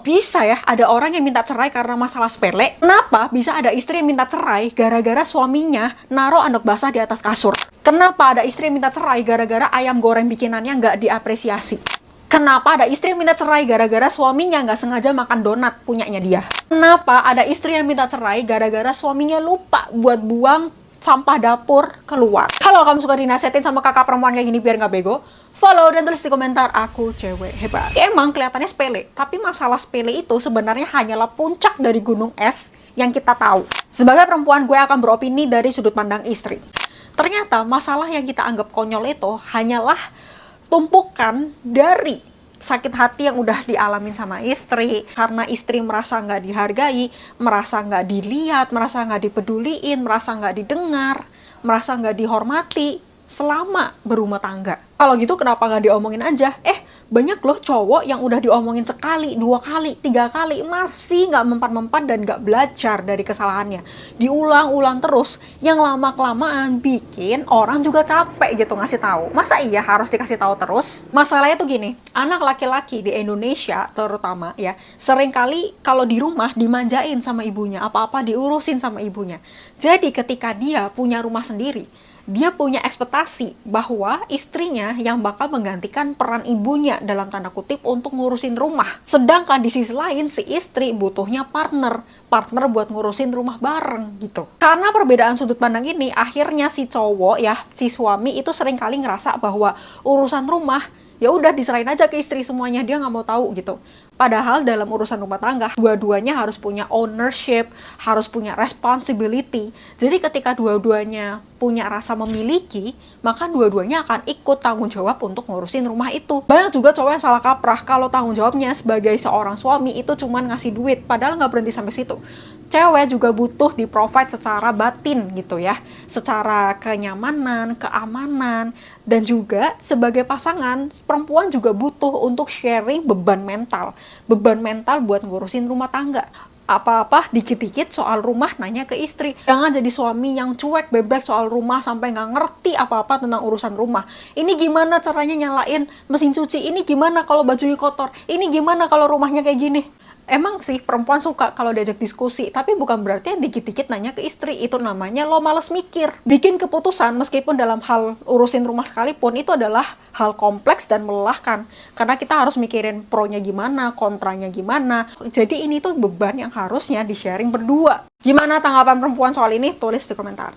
bisa ya ada orang yang minta cerai karena masalah sepele? Kenapa bisa ada istri yang minta cerai gara-gara suaminya naruh anduk basah di atas kasur? Kenapa ada istri yang minta cerai gara-gara ayam goreng bikinannya nggak diapresiasi? Kenapa ada istri yang minta cerai gara-gara suaminya nggak sengaja makan donat punyanya dia? Kenapa ada istri yang minta cerai gara-gara suaminya lupa buat buang sampah dapur keluar? Kalau kamu suka dinasehatin sama kakak perempuan kayak gini biar nggak bego, follow dan tulis di komentar, aku cewek hebat. Emang kelihatannya sepele, tapi masalah sepele itu sebenarnya hanyalah puncak dari gunung es yang kita tahu. Sebagai perempuan, gue akan beropini dari sudut pandang istri. Ternyata masalah yang kita anggap konyol itu hanyalah tumpukan dari sakit hati yang udah dialamin sama istri, karena istri merasa nggak dihargai, merasa nggak dilihat, merasa nggak dipeduliin, merasa nggak didengar, merasa nggak dihormati selama berumah tangga. Kalau gitu kenapa nggak diomongin aja? Banyak loh cowok yang udah diomongin sekali, 2 kali, 3 kali masih nggak mempan-mempan dan nggak belajar dari kesalahannya. Diulang-ulang terus, yang lama-kelamaan bikin orang juga capek gitu ngasih tahu. Masa iya harus dikasih tahu terus? Masalahnya tuh gini, anak laki-laki di Indonesia terutama ya, seringkali kalau di rumah dimanjain sama ibunya, apa-apa diurusin sama ibunya. Jadi ketika dia punya rumah sendiri, dia punya ekspektasi bahwa istrinya yang bakal menggantikan peran ibunya dalam tanda kutip untuk ngurusin rumah. Sedangkan di sisi lain si istri butuhnya partner buat ngurusin rumah bareng gitu. Karena perbedaan sudut pandang ini, akhirnya si cowok ya, si suami itu seringkali ngerasa bahwa urusan rumah ya udah diserahin aja ke istri semuanya, dia nggak mau tahu gitu. Padahal dalam urusan rumah tangga, dua-duanya harus punya ownership, harus punya responsibility. Jadi ketika dua-duanya punya rasa memiliki, maka dua-duanya akan ikut tanggung jawab untuk ngurusin rumah itu. Banyak juga cowok yang salah kaprah kalau tanggung jawabnya sebagai seorang suami itu cuman ngasih duit, padahal nggak berhenti sampai situ. Cewek juga butuh di-provide secara batin gitu ya, secara kenyamanan, keamanan, dan juga sebagai pasangan, perempuan juga butuh untuk sharing beban mental buat ngurusin rumah tangga. Apa-apa dikit-dikit soal rumah nanya ke istri. Jangan jadi suami yang cuek bebek soal rumah sampai nggak ngerti apa-apa tentang urusan rumah. Ini gimana caranya nyalain mesin cuci, ini gimana kalau bajunya kotor, ini gimana kalau rumahnya kayak gini. Emang sih perempuan suka kalau diajak diskusi, tapi bukan berarti dikit-dikit nanya ke istri. Itu namanya lo males mikir. Bikin keputusan meskipun dalam hal urusin rumah sekalipun itu adalah hal kompleks dan melelahkan. Karena kita harus mikirin pro-nya gimana, kontranya gimana. Jadi ini tuh beban yang harusnya di-sharing berdua. Gimana tanggapan perempuan soal ini? Tulis di komentar.